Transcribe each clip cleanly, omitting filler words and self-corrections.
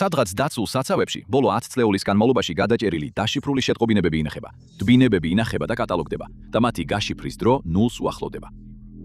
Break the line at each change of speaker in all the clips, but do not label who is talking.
სადღაც დაცულ საცავებში ბოლო 10 წლეულის განმავლობაში გადაჭერილი დაშიფრული შეტყობინებები ინახება, ტბინებები ინახება და კატალოგდება და მათი გაშიფრის დრო ნულს უახლოვდება.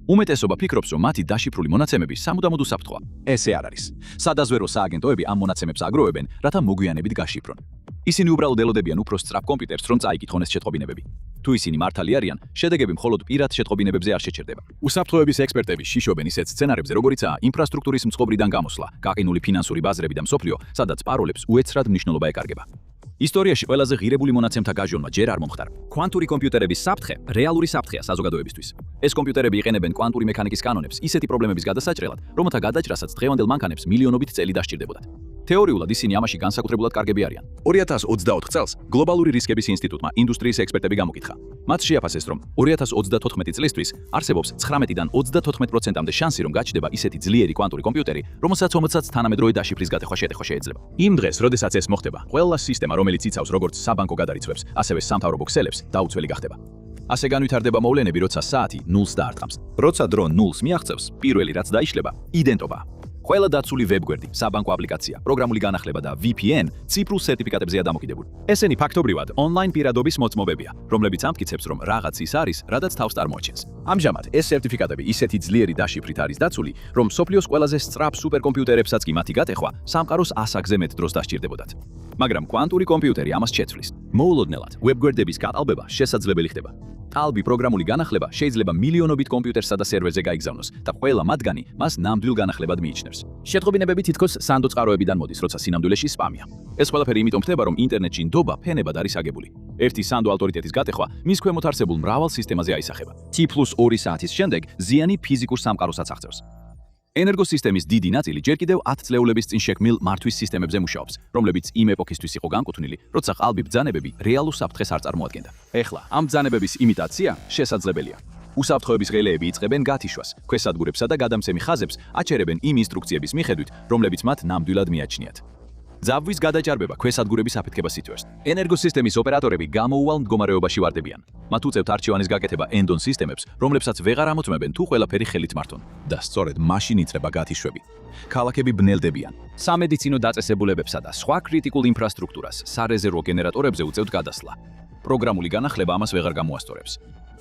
უმეტესობა ფიქრობს, რომ მათი დაშიფრული მონაცემები სამუდამოდ უსაფრთხოა. ესე არ არის. სადაზვერო სააგენტოები ამ მონაცემებს აგროვებენ, რათა მოგვიანებით გაშიფრონ. ისინი უბრალოდ ელოდებიან უფრო სწრაფ კომპიუტერს, რომ წაიკითხონ ეს შეტყობინებები. თუ ისინი მართალი არიან, შედეგები მხოლოდ პირად შეტყობინებებზე არ შეჩერდება. უსაფრთხოების ექსპერტები შიშობენ ისეთ სცენარებზე, როგორიცაა ინფრასტრუქტურის მწყობრიდან გამოსვლა, გაყინული ფინანსური ბაზრები და მსოფლიო, სადაც პაროლებს უეცრად მნიშვნელობა ეკარგება. ისტორიაში ყველაზე ღირებული მონაცემთა გაჟონვა ჯერ არ მომხდარა. კვანტური კომპიუტერების საფრთხე რეალური საფრთხეა საზოგადოებისთვის. ეს კომპიუტერები იყენებენ კვანტური მექანიკის კანონებს ისეთი პრობლემების გადასაჭრელად, რომელთა გადაჭრასაც დღევანდელ მანქანებს მილიონობით წელი დასჭირდებოდათ. თეორიულად ისინი ამაში განსაკუთრებულად კარგები არიან. 2024 წელს გლობალური რისკების ინსტიტუტმა ინდუსტრიის ექსპერტები გამოკითხა. მათ შეაფასეს, რომ 2034 წლისთვის არსებობს 9-დან 34%-მდე შანსი, რომ გაჩნდება ისეთი ძლიერი კვანტური კომპიუტერი, რომელსაც თანამედროვე დაშიფრის გატეხვა შეიძლება. იმ დღეს, როდესაც ეს მოხდება, ყველა სისტემა, რომელიც იცავს როგორც საბანკო გადარიცხვებს, ასევე სამთავრობო ქსელებს, დაუცველი გახდება. ასე განვითარდება მოვლენები, როცა საათი 0-ს დაარტყამს. როცა დრო 0-ს მიაღწევს, პირველი რაც დაიშლება, იდენტობაა. ყველა დაცული ვებგვერდი, საბანკო აპლიკაცია, პროგრამული განახლება და VPN ციფრულ სერტიფიკატებზეა დამოკიდებული. ესენი ფაქტობრივად ონლაინ პირადობის მოწმობებია, რომლებიც ამტკიცებს, რომ რაღაც ის არის, რადაც თავს წარმოაჩენს. ამჟამად ეს სერტიფიკატები ისეთი ძლიერი დაშიფრით არის დაცული, რომ სოფლიოს ყველაზე სწრაფ სუპერკომპიუტერებსაც კი მათი გატეხვა სამყაროს 100-ზე მეტ დროს დასჭირდებოდათ. მაგრამ კვანტური კომპიუტერი ამას შეცვლის. მოულოდნელად ვებგვერდების გატალბება შესაძლებელი ხდება. ტალბი პროგრამული განახლება შეიძლება მილიონობით კომპიუტერსა და სერვერზე გაიგზავნოს და ყველა მათგანი მას ნამდვილ განახლებად მიიჩნევს. შეტყობინებები თითქოს სანდო წყაროებიდან მოდის, როცა სინამდვილეში სპამია. ეს ყველაფერი იმიტომ ხდება, რომ ინტერნეტში ნდობა ფენებად არის აგებული. ერთი სანდო ავტორიტეტის გატეხვა მის ქვემოთ არსებულ მრავალ სისტემაზე აისახება. T+2 საათის შემდეგ ზიანი ფიზიკურ სამყაროსაც აღწევს. ენერგოსისტემის დიდი ნაწილი ჯერ კიდევ 10 წლეულების წინ შექმნილ მართვის სისტემებზე მუშაობს, რომლებიც იმ ეპოქისთვის იყო განკუთვნილი, როცა ყალბი ბრძანებები რეალურ საფრთხეს არ წარმოადგენდა. ეხლა ამ ბრძანებების იმიტაცია შესაძლებელია. უსაფრთხოების ღელეები იწყებენ გათიშვას, ქვესადგურებსა და გადამცემი ხაზებს აჩერებენ იმ ინსტრუქციების მიხედვით, რომლებიც მათ ნამდვილად მიაჩნიათ. ძაბვის გადაჭარბება ქვესადგურების აფეთქებას იწვევს. ენერგოსისტემის ოპერატორები გამოუვალ მდგომარეობაში ვარდებიან. მათ უწევთ არჩევანის გაკეთება ენდონ სისტემებს, რომლებსაც ვეღარ ამოწმებენ თუ ყველაფერი ხელით მართონ. და სწორედ მაშინ იწყება გათიშვები. ქალაქები ბნელდებიან. სამედიცინო დაწესებულებებსა და სხვა კრიტიკულ ინფრასტრუქტურას სარეზერვო გენერატორებზე უწევთ გადასვლა. პროგრამული განახლება ამას ვეღარ გამოასწორებს.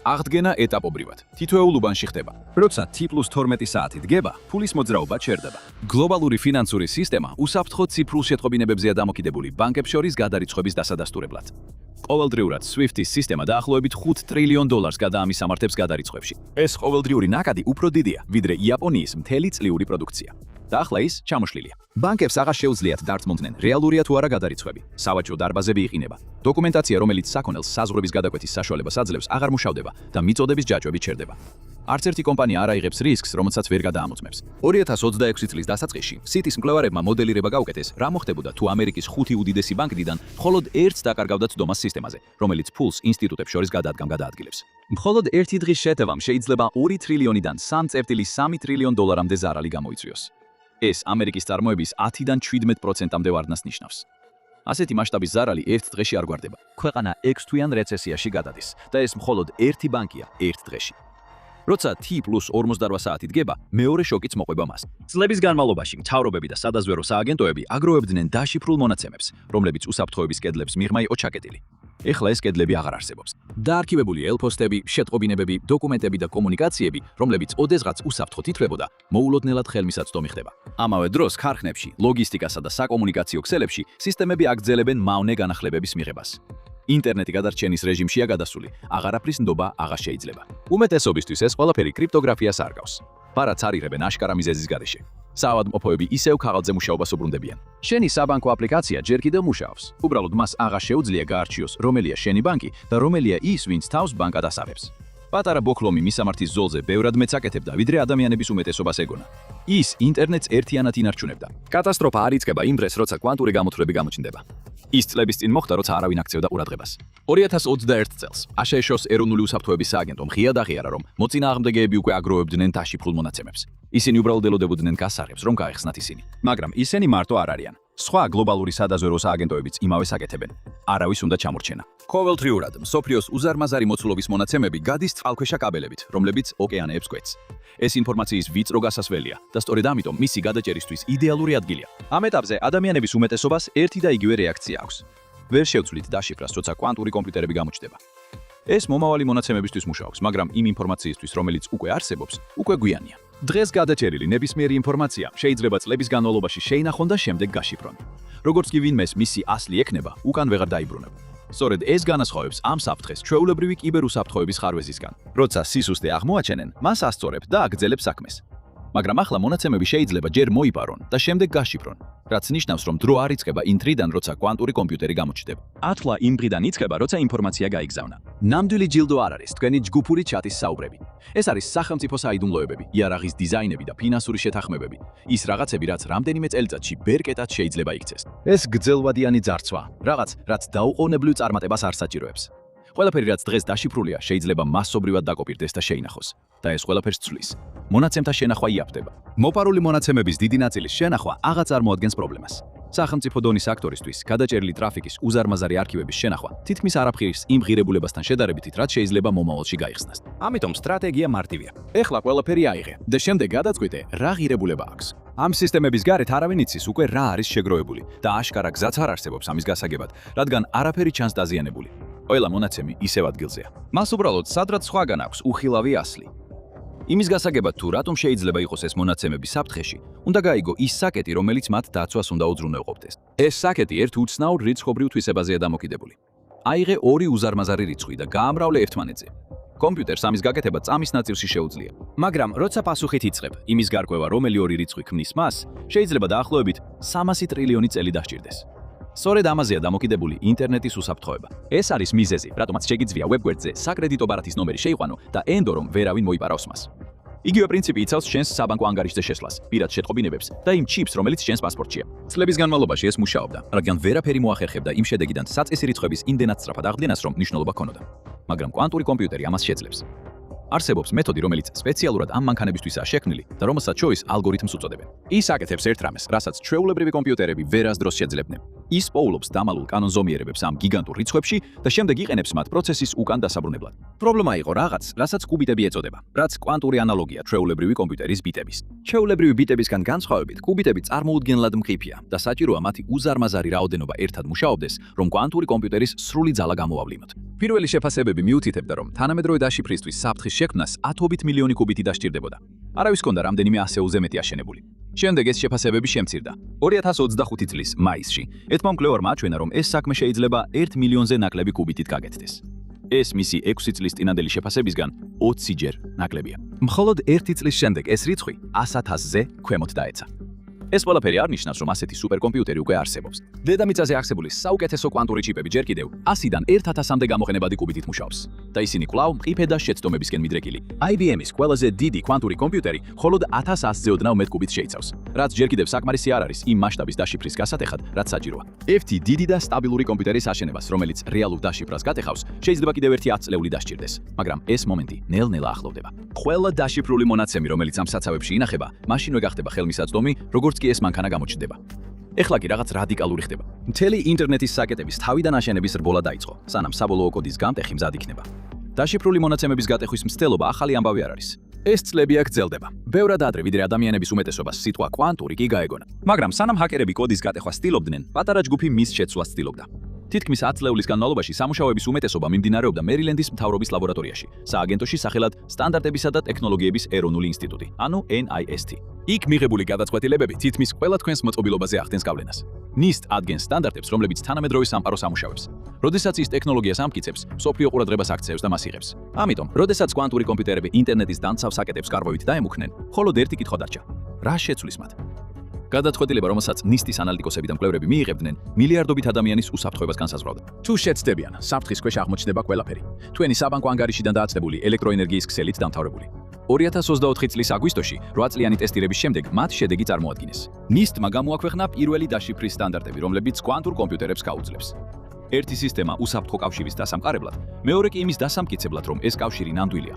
აღდგენა ეტაპობრივად, თითოეულ უბანში ხდება. როცა T+12 საათი დგება, ფულის მოძრაობა ჩერდება. გლობალური ფინანსური სისტემა უსაფრთხო ციფრულ შეტყობინებებზეა დამოკიდებული ბანკებს შორის გადარიცხვების დასადასტურებლად. ყოველდღიურად SWIFT-ის სისტემა დაახლოებით $5 ტრილიონ გადაამისამართებს გადარიცხვებში. ეს ყოველდღიური ნაკადი უფრო დიდია, ვიდრე იაპონიის მთელი წლიური პროდუქცია. და ახლა ის ჩამოშლილია. ბანკებს აღარ შეუძლიათ დარწმუნდნენ, რეალურია თუ არა გადარიცხვები. სავაჭრო დარბაზები იყინება. დოკუმენტაცია, რომელიც საქონელს საზღვრების გადაკვეთის საშუალებას აძლევს, აღარ მუშავდება და მიწოდების ჯაჭვები ჩერდება. არც ერთი კომპანია არ აიღებს რისკს, რომელსაც ვერ გადაამოწმებს. 2026 წლის დასაწყისში City-ის მკვლევარებმა მოდელირება გაუკეთეს, რა მოხდებოდა თუ ამერიკის 5 უდიდესი ბანკიდან მხოლოდ ერთს დაკარგავდათ დომას სისტემაზე, რომელიც ფულს ინსტიტუტებს შორის გადაადგილებს. მხოლოდ ერთი დღის შეტევამ შეიძლება 2 ტრილიონიდან 3.3 ტრილიონ დოლარამდე ზარალი გამოიწვიოს. ეს ამერიკის წარმოების 10-დან 17%-მდე ვარდნას ნიშნავს. ასეთი მასშტაბის ზარალი ერთ დღეში არ გვარდება. ქვეყანა 6 თვიან რეცესიაში გადადის და ეს მხოლოდ ერთი ბანკია ერთ დღეში. როცა T+48 საათი დგება, მეორე შოკიც მოყვება მას. წლების განმავლობაში მთავრობები და სადაზვერო სააგენტოები აგროვებდნენ დაშიფრულ მონაცემებს, რომლებიც უსაფრთხოების კედლებს მიღმა იყო ჩაკეტილი. ეხლა ეს კედლები აღარ არსებობს. დაარქივებული ელფოსტები, შეტყობინებები, დოკუმენტები და კომუნიკაციები, რომლებიც ოდესღაც უსაფრთხოდ ითვლებოდა, მოულოდნელად ხელმისაწვდომი ხდება. ამავე დროს ქარხნებში, ლოგისტიკასა და საკომუნიკაციო ქსელებში სისტემები აგრძელებენ მავნე განახლებების მიღებას. ინტერნეტი გადარჩენის რეჟიმშია გადასული, აღარაფრის ნდობა აღარ შეიძლება. უმეტესობისთვის ეს ყველაფერი კრიპტოგრაფიას არ გავს. ბარათს არიღებენ აშკარა მიზეზის გარეშე. საავადმყოფოები ისევ ქაღალდზე მუშაობას უბრუნდებიან. შენი საბანკო აპლიკაცია ჯერ კიდევ მუშაობს. უბრალოდ მას აღარ შეუძლია გაარჩიოს, რომელია შენი ბანკი და რომელია ის, ვინც თავს ბანკად ასავებს. პატარა ბოქლომი მისამართის ზოლზე ბევრად მეც აკეთებდა, ვიდრე ადამიანების უმეტესობას ეგონა. ის ინტერნეტს ერთიანად ინარჩუნებდა. კატასტროფა არ იწყება იმ დღეს, როცა კვანტური გამოთვლები გამოჩნდება. ის წლების წინ მოხდა, როცა არავინ აქცევდა ყურადღებას. 2021 წელს აშშ-ს ეროვნული უსაფრთხოების სააგენტომ ღიად აღიარა, რომ მოწინააღმდეგეები უკვე აგროვებდნენ დაშიფრულ მონაცემებს. ისინი უბრალოდ ელოდებოდნენ გასაღებს, რომ გაეხსნათ ისინი. მაგრამ ისინი მარტო არ არიან. სხვა გლობალური სადაზვერვო სააგენტოებიც იმავე საკეთებენ. არავის უნდა ჩამორჩენა. ყოველდღიურად მსოფლიოს უზარმაზარი მოცულობის მონაცემები გადის წყალქვეშა კაბელებით, რომლებიც ოკეანეებს კვეთს. ეს ინფორმაციის ვიწრო გასასვლელია და სწორედ ამიტომ მისი გადაჭერისთვის იდეალური ადგილია. ამ ეტაპზე ადამიანების უმეტესობას ერთი და იგივე რეაქცია აქვს. ვერ შევცვლით დაშიფრას, როცა კვანტური კომპიუტერები გამოჩნდება. ეს მომავალი მონაცემებისთვის მუშაობს, მაგრამ იმ ინფორმაციისთვის, რომელიც უკვე არსებობს, უკვე გვიანია. დღეს გადაჭერილი ნებისმიერი ინფორმაცია შეიძლება წლების განმავლობაში შეინახონ და შემდეგ გაშიფრონ. როგორც კი ვინმეს მისი ასლი ექნება, უკან ვეღარ დაიბრუნება. სწორედ ეს განასხვავებს ამ საფრთხეს ჩვეულებრივი კიბერუსაფრთხოების ხარვეზისგან. როცა სისუსტე აღმოაჩენენ, მას ასწორებ და აგრძელებს საქმეს. მაგრამ ახლა მონაცემები შეიძლება ჯერ მოიპარონ და შემდეგ გაშიფრონ, რაც ნიშნავს, რომ დრო არ იწყება იმ დღიდან, როცა კვანტური კომპიუტერი გამოჩნდება. ათლა იმ დღიდან იწყება, როცა ინფორმაცია გაიგზავნა. ნამდვილი ჯილდო არ არის თქვენი ჯგუფური ჩატის საუბრები. ეს არის სახელმწიფო საიდუმლოებები, იარაღის დიზაინები და ფინანსური შეთანხმებები. ის რაღაცები, რაც რამდენიმე წელიწადში ბერკეტად შეიძლება იქცეს. ეს გრძელვადიანი ძარცვა, რაც დაუყოვნებლივ წარმატებას არ საჭიროებს. ყველაფერი, რაც დღეს დაშიფრულია, შეიძლება მასობრივად დაკოპირდეს და შეინახოს. და ეს ყველაფერს ცვლის. მონაცემთა შენახვა იაფდება. მოპარული მონაცემების დიდი ნაწილის შენახვა აღარ წარმოადგენს პრობლემას. სახელმწიფო დონის აქტორისთვის გადაჭერილი ტრაფიკის უზარმაზარი არქივების შენახვა თითქმის არაფრის იმ ღირებულებასთან შედარებით, რაც შეიძლება მომავალში გაიხსნას. ამიტომ სტრატეგია მარტივია. ეხლა ყველაფერი აიღე და შემდეგ გადაწყვეტე, რა ღირებულება აქვს. ამ სისტემების გარეთ არავინ იცის უკვე რა არის შეგროვებული და აშკარა გზაც არ არსებობს ამის გასაგებად, რადგან არაფერი ჩანს დაზიანებული. ყველა მონაცემი ისევ ადგილზეა. მას უბრალოდ სადღაც სხვაგან აქვს უხილავი ასლი. იმის გასაგებად თუ რატომ შეიძლება იყოს ეს მონაცემები საფრთხეში, უნდა გაიგო ის საკეტი, რომელიც მათ დაცვას უნდა უზრუნველყოფდეს. ეს საკეტი ერთ უცნაურ რიცხვობრივ თვისებაზეა დამოკიდებული. აიღე ორი უზარმაზარი რიცხვი და გაამრავლე ერთმანეთზე. კომპიუტერს ამის გაკეთება წამის ნაწილში შეუძლია. მაგრამ როცა პასუხით იწყებ, იმის გარკვევა რომელი ორი რიცხვი ქმნის მას, შეიძლება დაახლოებით 300 ტრილიონი წელი დასჭირდეს. სწორედ ამაზეა დამოკიდებული ინტერნეტის უსაფრთხოება. ეს არის მიზეზი, რატომაც შეგიძლია ვებგვერდზე საკრედიტო ბარათის ნომერი შეიყვანო და ენდო რომ ვერავინ მოიპარავს მას. იგივე პრინციპი იცავს შენს საბანკო ანგარიშზე შესვლას, პირად შეტყობინებებს და იმ ჩიპს, რომელიც შენს პასპორტშია. წლების განმავლობაში ეს მუშაობდა, რადგან ვერაფერი მოახერხებდა იმ შედეგიდან საწესი რიცხვების იმდენად სწრაფად აღდგენას, რომ მნიშვნელობა ჰქონოდა. მაგრამ კვანტური კომპიუტერი ამას შეძლებს. არსებობს მეთოდი, რომელიც სპეციალურად ამ მანქანებისთვისაა შექმნილი და რომელსაც შორის ალგორითმს უწოდებენ. ის აკეთებს ერთ რამეს, რასაც ჩვეულებრივი კომპიუტერები ვერასდროს შეძლებდნენ. ის პოულობს დამალულ კანონზომიერებებს ამ გიგანტურ რიცხვებში და შემდეგ იყენებს მათ პროცესის უკან დასაბრუნებლად. პრობლემა იყო რაღაც, რასაც კუბიტები ეწოდება, რაც კვანტური ანალოგია ჩვეულებრივი კომპიუტერის ბიტების. ჩვეულებრივი ბიტებისგან განსხვავებით, კუბიტები წარმოუდგენლად მყიფეა და საჭიროა მათი უზარმაზარი რაოდენობა ერთად მუშაობდეს, რომ კვანტური კომპიუტერის სრული ძალა გამოვავლინოთ. პირველი შეფასებები მიუთითებდა, რომ თანამედროვე დაშიფრისთვის საფრთხის შექმნას 10 მილიონი კუბიტი დასჭირდებოდა. არავის ჰქონდა რამდენიმე ასეულზე მეტი აშენებული. შემდეგ ეს შეფასებები შემცირდა. 2025 წლის მაისში ერთმა მკვლევარმა აჩვენა, რომ ეს საქმე შეიძლება 1 მილიონზე ნაკლები კუბიტით გაკეთდეს. ეს მისი 6 წლის წინანდელი შეფასებისგან 20-ჯერ ნაკლებია. მხოლოდ 1 წლის შემდეგ ეს რიცხვი 100,000-ზე ქვემოთ დაეცა. ეს ყველაფერი არ ნიშნავს, რომ ასეთი სუპერკომპიუტერი უკვე არსებობს. დედამიწაზე არსებული საუკეთესო კვანტური ჩიპები ჯერ კიდევ 100-დან 1000-მდე გამოყენებადი კუბიტით მუშაობს და ისინი კვლავ მყიფე და შეცდომებისკენ მიდრეკილი. IBM-ის ყველაზე დიდი კვანტური კომპიუტერი მხოლოდ 1100-ზე ოდნავ მეტ კუბიტს შეიცავს, რაც ჯერ კიდევ საკმარისი არ არის იმ მასშტაბის დაშიფრის გასატეხად, რაც საჭიროა. ერთი დიდი და სტაბილური კომპიუტერის აშენებას, რომელიც რეალურ დაშიფრას გატეხავს, შეიძლება კიდევ ერთი 10 წლეული დასჭირდეს, მაგრამ ეს მომენტი ნელ-ნელა ახლოვდება. ყველა დაშიფრული მონაცემი, რომელიც ამ საცავებში ინახება, მაშინვე გახდება ხელმისაწვდომი, როგორც კი ეს მანქანა გამოჩნდება. ეხლა კი რაღაც რადიკალური ხდება. მთელი ინტერნეტის საკეტების თავიდან აშენების რბოლა დაიწყო, სანამ საბოლოო კოდის გამტეხი მზად იქნება. დაშიფრული მონაცემების გატეხვის მცდელობა ახალი ამბავი არ არის. ეს წლებია გრძელდება. ბევრად ადრე, ვიდრე ადამიანების უმეტესობას სიტყვა კვანტური კი გაეგონა. მაგრამ სანამ ჰაკერები კოდის გატეხვას ცდილობდნენ, პატარა ჯგუფი მის შეცვლას ცდილობდა. თითქმის 10 წლეულის განმავლობაში სამუშაოების უმეტესობა მიმდინარეობდა მერილენდის მთავრობის ლაბორატორიაში, სააგენტოში სახელად სტანდარტებისა და ტექნოლოგიების ეროვნული ინსტიტუტი, ანუ NIST. იქ მიღებული გადაწყვეტილებები თითქმის ყველა თქვენს მოწყობილობაზე ახდენს გავლენას. NIST ადგენს სტანდარტებს, რომლებიც თანამედროვე სამყაროს ამუშავებს. როდესაც ის ტექნოლოგიას ამტკიცებს, მსოფლიო ყურადღებას აქცევს და მას იღებს. ამიტომ, როდესაც კვანტური კომპიუტერები ინტერნეტის დანცავ საკეტებს კარღვევით დაემუქრნენ, მხოლოდ ერთი კითხვა დარჩა: რა შეცვლის მათ? გადაწყვეტილება, რომელსაც NIST-ის ანალიტიკოსები და მკვლევრები მიიღებდნენ, მილიარდობით ადამიანის უსაფრთხოებას განსაზღვრავდა. თუ შეცდებიან, საფრთხის ქვეშ აღმოჩნდება ყველაფერი. თქვენი საბანკო ანგარიშიდან დააცდებული ელექტროენერგიის ქსელით დამთავრებული. 2024 წლის აგვისტოში 8 წლიანი ტესტირების შემდეგ მათ შედეგი წარმოადგინეს. NIST-მა გამოაქვეყნა პირველი დაშიფრის სტანდარტები, რომლებიც კვანტურ კომპიუტერებს გაუძლებს. ერთი სისტემა უსაფრთხო კავშირის დასამყარებლად, მეორე კი იმის დასამტკიცებლად, რომ ეს კავშირი ნამდვილია.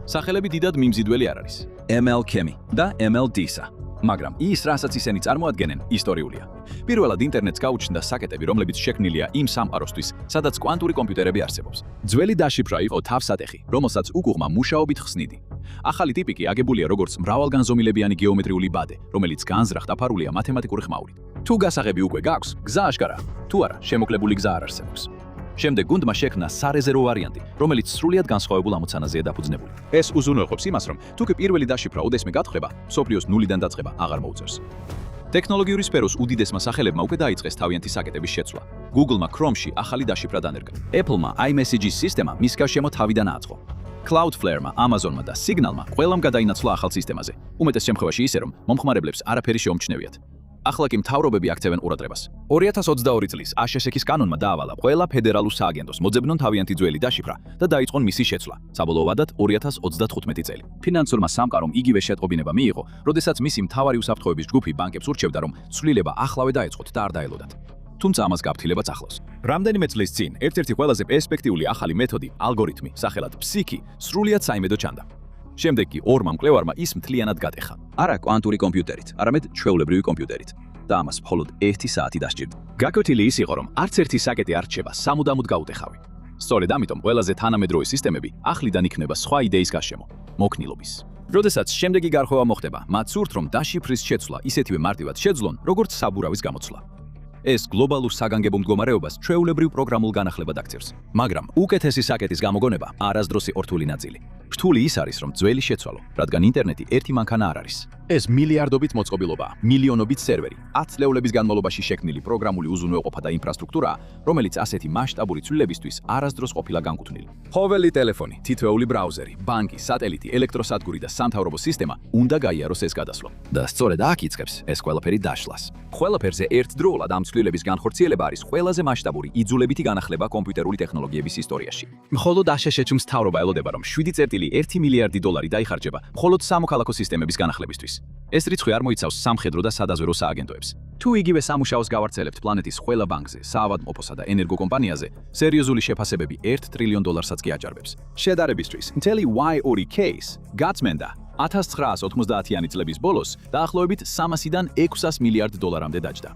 სახელები დიდად მიმზიდველი არ არის. ML-Chemy და ML-DISA. მაგრამ ის, რასაც ისინი წარმოადგენენ, ისტორიულია. პირველად ინტერნეტს გაუჩნდა საკეტები, რომლებიც შექმნილია იმ სამყაროსთვის, სადაც კვანტური კომპიუტერები არსებობს. ძველი დაშიფრა იყო თავსატეხი, რომელსაც უკუღმა მუშაობით ხსნიდი. ახალი ტიპი კი აგებულია როგორც მრავალგანზომილებიანი გეომეტრიული ბადე, რომელიც განზრახ დაფარულია მათემატიკური ხმაურით. თუ გასაღები უკვე გაქვს, გზა აშკარაა. თუ არა, შემოკლებული გზა არ არსებობს. შემდეგ გუნდმა შექმნა სარეზერვო ვარიანტი, რომელიც სრულიად განსხვავებულ ამოცანაზეა დაფუძნებული. ეს უზრუნველყოფს იმას, რომ თუ კი პირველი დაშიფრა ოდესმე გათხრება, მსოფლიოს ნულიდან დაწყება აღარ მოუწევს. ტექნოლოგიური სფეროს უდიდესმა სახელებმა უკვე დაიწყეს თავიანთი საკეტების შეცვლა. Google-მა Chrome-ში ახალი დაშიფრა დანერგა. Apple-მა iMessages სისტემა მის გარშემო თავიდან აწყო. Cloudflare-მა, Amazon-მა და Signal-მა ყველამ გადაინაცვლა ახალ სისტემაზე. უმეტეს შემთხვევაში ისე, რომ მომხმარებლებს არაფერი შეუმჩნევიათ. ახლა კი მთავრობები აქცევენ ყურადღებას. 2022 წლის ASHES-ის კანონმა დაავალა ყველა ფედერალურ სააგენტოს მოძებნონ თავიანთი ძველი დაშიფრა და დაიწყონ მისი შეცვლა. საბოლოოდ 2035 წელი. ფინანსურმა სამყარომ იგივე შეტყობინება მიიღო, როდესაც მისი მთავარი უსაფრთხოების ჯგუფი ბანკებს ურჩევდა, რომ ცვლილება ახლავე დაეწყოთ და არ დაელოდათ. თუმცა ამას გაფრთხილებაც ახლავს. რამდენიმე წლის წინ ერთ-ერთი ყველაზე პერსპექტიული ახალი მეთოდი, ალგორითმი, სახელად ფსიქი, სრულიად საიმედო ჩანდა. შემდეგ კი ორმა მკვლევარმა ის მთლიანად გატეხა. არა კვანტური კომპიუტერით, არამედ ჩვეულებრივი კომპიუტერით. და ამას მხოლოდ 1 საათი დასჭირდა. გაკვეთილი ის იყო, რომ არც ერთი საკეტი არ რჩება სამუდამოდ გაუტეხავი. სწორედ ამიტომ ყველაზე თანამედროვე სისტემები ახლიდან იქნება სხვა იდეის გარშემო, მოქნილობის. როდესაც შემდეგი გარღვევა მოხდება, მათ სურთ, რომ დაშიფრის შეცვლა ისეთივე მარტივად შეძლონ, როგორც საბურავის გამოცვლა. ეს გლობალურ საგანგებო მდგომარეობას ჩვეულებრივ პროგრამულ განახლებად აქცევს. მაგრამ უკეთესი საკეტის გამოგონება არასდროსი ორთული ნაწილი. რთული ის არის, რომ ძველი შეცვალო, რადგან ინტერნეტი ერთი მანქანა არ არის. ეს მილიარდობით მოწყობილობაა, მილიონობით სერვერი, 10 წლეულების განმავლობაში შექმნილი პროგრამული უზრუნველყოფა და ინფრასტრუქტურაა, რომელიც ასეთი მასშტაბური ცვლილებისთვის არასდროს ყოფილა განკუთვნილი. ხოველი ტელეფონი, თითოეული ბრაუზერი, ბანკი, სატელიტი, ელექტროსადგური და სამთავრობო სისტემა უნდა გაიაროს ეს გადასვლა. და სწორედ აქ იწყებს ეს ყველაფერი დაშლას. ყველაფერზე ერთდროულად ამ ცვლილების განხორციელება არის ყველაზე მასშტაბური იძულებითი განახლება კომპიუტერული ტექნოლოგიების ისტორიაში. მხოლოდ ASHES-ს მთავრობა ელოდება, რომ 7.1 მილიარდი დოლარი დაიხარჯება მხოლოდ სამოქალაქო სისტემების განახლებისთვის. ეს რიცხვი არ მოიცავს სამხედრო და სადაზვერო სააგენტოებს. თუ იგივე სამუშაოს გავარცელებთ პლანეტის ყველა ბანკზე, საავადმყოფოსა და ენერგოკომპანიაზე, სერიოზული შეფასებები $1 ტრილიონ კი აჭარბებს. შედარებისთვის, მთელი Y2 case გაწმენდა 1990-იანი წლების ბოლოს დაახლოებით 300-დან 600 მილიარდ დოლარამდე დაჯდა.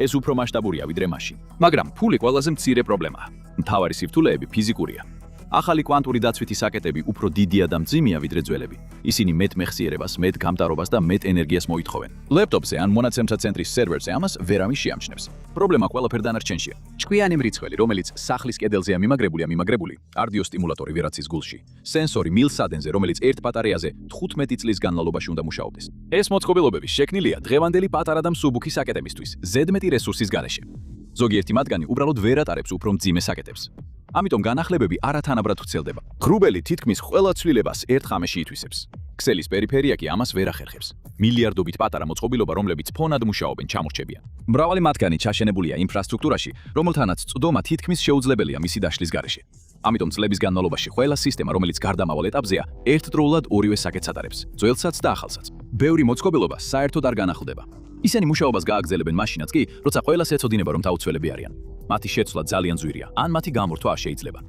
ეს უფრო მასშტაბურია ვიდრე მაშინ. მაგრამ ფული ყველაზე მცირე პრობლემაა. მთავარი სირთულეები ფიზიკურია. ახალი კვანტური დაცვითი საკეტები უფრო დიდია და მძიმეა ვიდრე ძველები. ისინი მეტ მეხსიერებას, მეტ გამტარობას და მეტ ენერგიას მოითხოვენ. ლეპტოპზე ან მონაცემთა ცენტრის სერვერზე ამას ვერავინ შეამჩნევს. პრობლემა ყველაფერ დანარჩენშია. ჭკვიანი მრიცხველი, რომელიც სახლის კედელზეა მიმაგრებული, კარდიოსტიმულატორი ვერაცის გულში, სენსორი მილსადენზე, რომელიც ერთ ბატარეაზე 15 წლის განმავლობაში უნდა მუშაობდეს. ეს მოწყობილობები შექმნილია დღევანდელი პატარა და მსუბუქი საკეტებისთვის, ზედმეტი რესურსის გარეშე. ზოგიერთი მათგანი უბრალოდ ვერ ატარებს უფრო მძიმე საკეტებს. ამიტომ განახლებები არათანაბრად ვრცელდება. ღრუბელი თითქმის ყველა ცვლილებას ერთ ხამეში ითვისებს. ქსელის პერიფერია კი ამას ვერ ახერხებს. მილიარდობით პატარა მოწყობილობა, რომლებიც ფონად მუშაობენ, ჩამორჩებიან. მრავალი მათგანი ჩაშენებულია ინფრასტრუქტურაში, რომელთანაც წვდომა თითქმის შეუძლებელია მისი დაშლის გარეშე. ამიტომ წლების განმავლობაში ყველა სისტემა, რომელიც გარდამავალ ეტაპზეა, ერთდროულად ორივე საკეტს ატარებს, ძველსაც და ახალსაც. ბევრი მოწყობილობა საერთოდ არ განახლდება. ისინი მუშაობას გააგრძელებენ მაშინაც კი, როცა ყველას ეცოდინება, რომ დაუცველები არიან. მათი შეცვლა ძალიან ძვირია, ან მათი გამორთვა არ შეიძლება.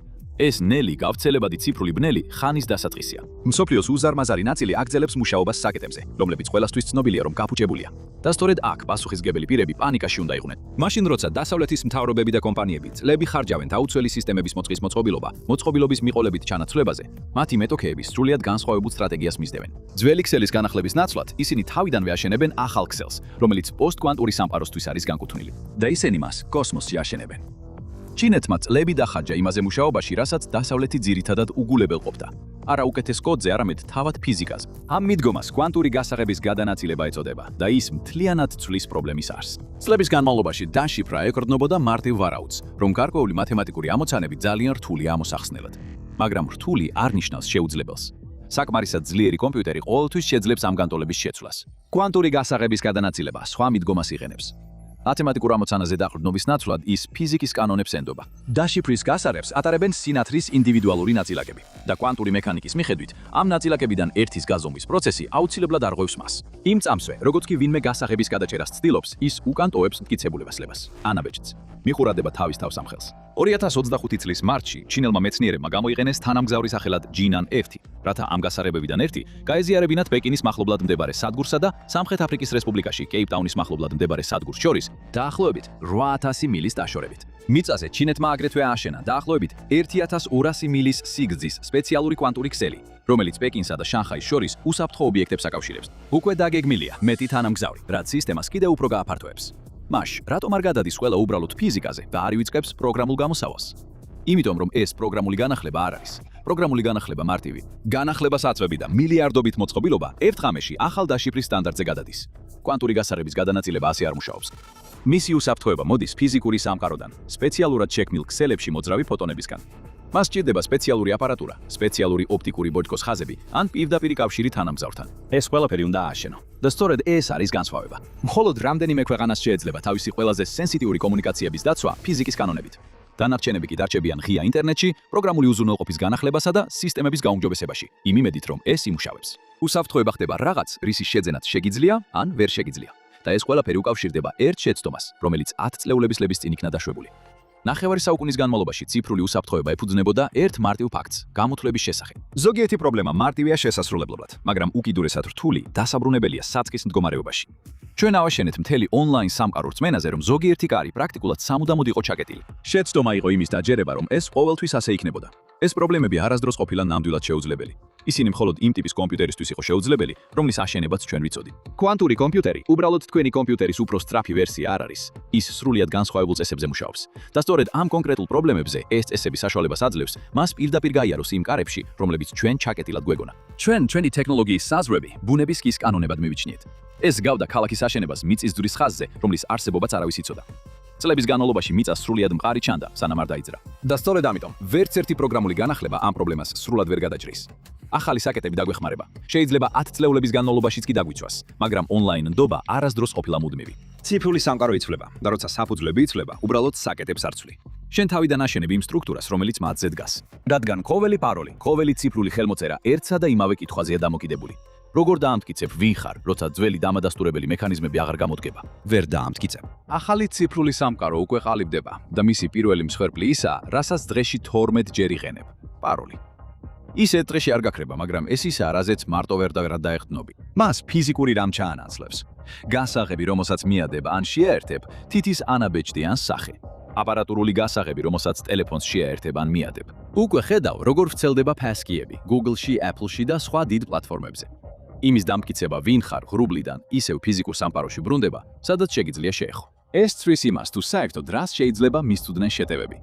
ეს ნელი გავრცელებადი ციფრული ბნელი ხანის დასაწყისია. მსოფლიოს უზარმაზარი ნაწილი აგრძელებს მუშაობას საკეტებზე, რომლებიც ყველასთვის ცნობილია, რომ გაფუჭებულია. და სწორედ აქ პასუხისმგებელი პირები პანიკაში უნდა იყვნენ. მაშინ როცა დასავლეთის მთავრობები და კომპანიები წლები ხარჯავენ დაუცველი სისტემების მოწყის მოწყობილობის მიყოლებით ჩანაცვლებაზე, მათი მეტოქეები სრულიად განსხვავებულ სტრატეგიას მისდევენ. ძველი ქსელის განახლების ნაცვლად, ისინი თავიდანვე აშენებენ ახალ ქსელს, რომელიც პოსტკვანტური სამყაროსთვის არის განკუთვნილი. და ისინი მას კოსმოსში აშენებენ. ჩინეთმა წლები დახარჯა იმაზე მუშაობაში, რასაც დასავლეთი ძირითადად უგულებელყოფდა. არა უკეთეს კოდზე, არამედ თავად ფიზიკაზე. ამ მიდგომას კვანტური გასაღების გადანაწილება ეწოდება და ის მთლიანად ცვლის პრობლემის არსს. წლების განმავლობაში დაშიფრა ეკრდნობოდა მარტივ ვარაუდს, რომ გარკვეული მათემატიკური ამოცანები ძალიან რთულია ამოსახსნელად. მაგრამ რთული არ ნიშნავს შეუძლებელს. საკმარისად ძლიერი კომპიუტერი ყოველთვის შეძლებს ამ განტოლების შეცვლას. კვანტური გასაღების გადანაწილება სხვა მიდგომას იყენებს. მათემატიკურ ამოცანაზე დაყრდნობის ნაცვლად ის ფიზიკის კანონებს ენდობა. დაშიფრის გასარევს ატარებენ სინათლის ინდივიდუალური ნაწილაკები და კვანტური მექანიკის მიხედვით ამ ნაწილაკებიდან ერთის გაზომვის პროცესი აუცილებლად არღვევს მას. იმ წამსვე, როგორც კი ვინმე გასაღების გადაჭერას ცდილობს, ის უკან ტოვებს მტკიცებულებასლებას, ანაბეჭდს. მიხურადება თავის თავს ამ ხელს. 2025 წლის მარტში ჩინელმა მეცნიერებმა გამოიყენეს თანამგზავრი სახელად ჯინან F, რათა ამ გასაღებებიდან ერთი გაეზიარებინათ პეკინის მახლობლად მდებარე სადგურსა და სამხრეთ აფრიკის რესპუბლიკაში კეიპტაუნის მახლობლად მდებარე სადგურს შორის დაახლოებით 8000 მილის დაშორებით. მიწაზე ჩინეთმა აგრეთვე ააშენა დაახლოებით 1200 მილის სიგრძის სპეციალური კვანტური ქსელი, რომელიც პეკინსა და შანხაის შორის უსაფრთხო ობიექტებს აკავშირებს. უკვე დაგეგმილია მეტი თანამგზავრი, რაც სისტემას კიდევ უფრო გააფართოებს. მაშ, რატომ არ გადადის ყველა უბრალოდ ფიზიკაზე და არ ივიწყებს პროგრამულ გამოსავალს? იმიტომ რომ ეს პროგრამული განახლება არ არის. პროგრამული განახლება მარტივი. განახლებას აწვევი და მილიარდობით მოწყობილობა F5-ში ახალ დაშიფრის სტანდარტზე გადადის. კვანტური გასაღების გადანაწილება ასე არ მუშაობს. მისი უსაფრთხოება მოდის ფიზიკური სამყაროდან, სპეციალურად შექმნილ ქსელებში მოძრავი ფოტონებისგან. მას სჭირდება სპეციალური აპარატურა, სპეციალური ოპტიკური ბოჭკოს ხაზები ან პირდაპირი კავშირი თანამგზავრთან. ეს ყველაფერი უნდა ააშენო. და სწორედ ეს არის განსხვავება. მხოლოდ რამდენიმე ქვეყანას შეეძლება თავისი ყველაზე სენსიტიური კომუნიკაციების დაცვა ფიზიკის კანონებით. დანარჩენები კი დარჩებიან ღია ინტერნეტში, პროგრამული უზრუნველყოფის განახლებასა და სისტემების გაუმჯობესებაში, იმ იმედით, რომ ეს იმუშავებს. უსაფრთხოება ხდება რაღაც, რისი შეძენაც შეგიძლია ან ვერ შეგიძლია. და ეს ყველაფერი უკავშირდება ერთ შეცდომას, რომელიც 10 წლეულების ლების წინ იქნა დაშვებული. ნახევარი საუკუნის განმავლობაში ციფრული უსაფრთხოება ეფუძნებოდა ერთ მარტივ ფაქტს, გამოთვლების შესახებ. ზოგიერთი პრობლემა მარტივია შესასრულებლად, მაგრამ უკიდურესად რთული დასაბრუნებელია საწყის მდგომარეობაში. ჩვენ ავაშენეთ მთელი ონლაინ სამყარო რწმენაზე, რომ ზოგიერთი კარი პრაქტიკულად სამუდამოდ იყო ჩაკეტილი. შეცდომა იყო იმის დაჯერება, რომ ეს ყოველთვის ასე იქნებოდა. ეს პრობლემები არასდროს ყოფილა ნამდვილად შეუძლებელი. ისინი მხოლოდ იმ ტიპის კომპიუტერისთვის იყო შეუძლებელი, რომლის აშენებაც ჩვენ ვიცოდით. კვანტური კომპიუტერი უბრალოდ თქვენი კომპიუტერის უფრო სწრაფი ვერსია არ არის. ის სრულიად განსხვავებულ წესებზე მუშაობს. და სწორედ ამ კონკრეტულ პრობლემებზე ეს წესები საშუალებას აძლევს მას პირდაპირ გაიაროს იმ კარებში, რომლებიც ჩვენ ჩაკეტილად გვეგონა. ჩვენ ჩვენი ტექნოლოგიის საზღვრები ბუნების კის კანონებად მივიჩნიეთ. ეს გავდა ქალაქის აშენებას მიწის ძვრის ხაზზე, რომლის არსებობაც არავის იცოდა. წლების განმავლობაში მიწა სრულიად მყარი ჩანდა, სანამ არ დაიძრა. და სწორედ ამიტომ ვერც ერთი პროგრამული განახლება ამ პრობლემას სრულად ვერ გადაჭრის. ახალი საკეტები დაგვეხმარება. შეიძლება 10 წლეულების განმავლობაშიც კი დაგვიცვას, მაგრამ ონლაინ ნდობა არასდროს ყოფილა მუდმივი. ციფრული სამყარო იცვლება და როცა საფუძვლები იცვლება, უბრალოდ საკეტებს არ ცვლი. შენ თავიდან აშენებ იმ სტრუქტურას, რომელიც მათზე დგას. რადგან ყოველი პაროლი, ყოველი ციფრული ხელმოწერა ერთსა და იმავე კითხვაზეა დამოკიდებული. როგორ დაამტკიცებ ვინ ხარ, როცა ძველი დამადასტურებელი მექანიზმები აღარ გამოდგება? ვერ დაამტკიცებ. ახალი ციფრული სამყარო უკვე ყალიბდება და მისი პირველი მსხვერპლი ისაა, რასაც დღეში 12 ჯერ იყენებ. პაროლი. ის ერთ დღეში არ გაქრება, მაგრამ ეს ისაა, რაზეც მარტო ვერ დაეხტნობი. მას ფიზიკური რამ ჩაანაცვლებს. გასაღები, რომელსაც მიადებ ან შეაერთებ, თითის ანაბეჭდი ან სახე. აპარატურული გასაღები, რომელსაც ტელეფონს შეაერთებ ან მიადებ. უკვე ხედავ, როგორ ვრცელდება ფასკიები Google-ში, Apple-ში და სხვა დიდ პლატფორმებზე. იმის დამტკიცება ვინ ხარ ღრუბლიდან ისევ ფიზიკურ სამყაროში ბრუნდება, სადაც შეგიძლია შეეხო. ეს ცვლის იმას, თუ საერთოდ რას შეიძლება მისცოდნენ შეტევები.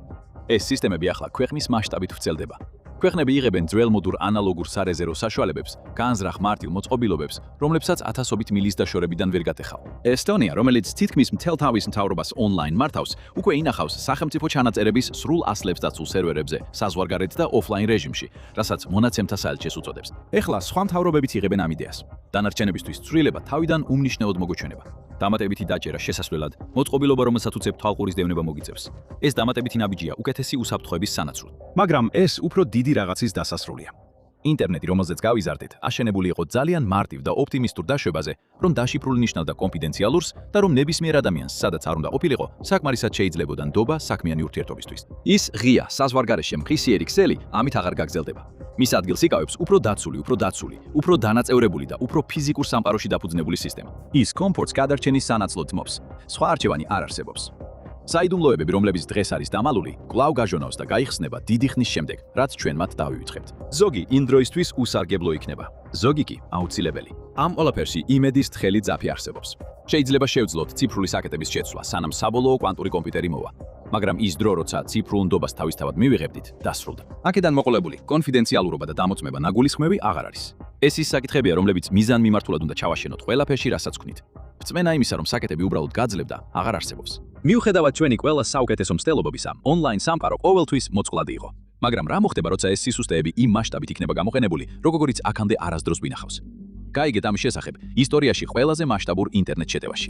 ეს სისტემები ახლა ქვეყნის მასშტაბით ვრცელდება. ქვეყნები იღებენ ძველმოდურ ანალოგურ სარეზერვო საშუალებებს, განზრახ მარტივ მოწყობილობებს, რომლებსაც ათასობით მილის დაშორებიდან ვერ გატეხავ. ესტონია, რომელიც თითქმის მთელ თავის მთავრობას ონლაინ მართავს, უკვე ინახავს სახელმწიფო ჩანაწერების სრულ ასლებს დაცულ სერვერებზე, საზღვარგარეთ და ოფლაინ რეჟიმში, რასაც მონაცემთა საელჩეს უწოდებს. ეხლა სხვა მთავრობებიც იღებენ ამ იდეას. დანარჩენებისთვის ცვლილება თავიდან უმნიშვნელოდ მოგოჩვენება. დამატებითი დაჭერა შესასვლელად, მოწყობილობა, რომელსაც უწევ თვალყურის დევნება მოგიწევს. ეს დამატებითი ნაბიჯია უკეთესი უსაფრთხოების სანაცვლოდ. მაგრამ ეს უფრო დიდი რაღაცის დასასრულია. ინტერნეტი, რომელზეც გავიზარდეთ, აშენებული იყო ძალიან მარტივ და ოპტიმისტურ დაშვებაზე, რომ დაშიფრული ნიშნავდა კონფიდენციალურს და რომ ნებისმიერ ადამიანს, სადაც არ უნდა ყოფილიყო, საკმარისად შეიძლებოდა ნდობა საქმიანი ურთიერთობისთვის. ის ღია, საზღვარგარეშე მხისიერი ქსელი ამით აღარ გაგრძელდება. მის ადგილს იკავებს უფრო დაცული, უფრო დანაწევრებული და უფრო ფიზიკურ სამყაროში დაფუძნებული სისტემა. ის კომფორტს გადარჩენის სანაცვლოდ თმობს. სხვა არჩევანი არ არსებობს. საიდუმლოებები, რომლებიც დღეს არის დამალული, კვლავ გაჟონავს და გაიხსნება დიდი ხნის შემდეგ, რაც ჩვენ მათ დავივიწყებთ. ზოგი იმ დროისთვის უსარგებლო იქნება, ზოგი კი აუცილებელი. ამ ყველაფერში იმედის თხელი ძაფი არსებობს. შეიძლება შევძლოთ ციფრული საკეტების შეცვლა, სანამ საბოლოო კვანტური კომპიუტერი მოვა. მაგრამ ის დრო, როცა ციფრულ ნდობას თავისთავად მივიღებდით, დასრულდა. აქედან მოყოლებული კონფიდენციალურობა და დამოწმება ნაგულისხმევი აღარ არის. ეს ის საკითხებია, რომლებიც მიზანმიმართულად უნდა ჩავაშენოთ ყველაფერში, რასაც ვქნით. რწმენა იმისა, რომ საკეტები უბრალოდ გაძლებდა, აღარ არსებობს. მიუხედავად ჩვენი ყველა საუკეთესო მცდელობებისა, ონლაინ სამყარო ყოველთვის მოწყვლადი იყო. მაგრამ რა მოხდება, როცა ეს სისუსტეები იმ მასშტაბით იქნება გამოყენებული, როგორიც აქამდე არასდროს გვინახავს? გაიგეთ ამის შესახებ ისტორიაში ყველაზე მასშტაბურ ინტერნეტ შეტევაში.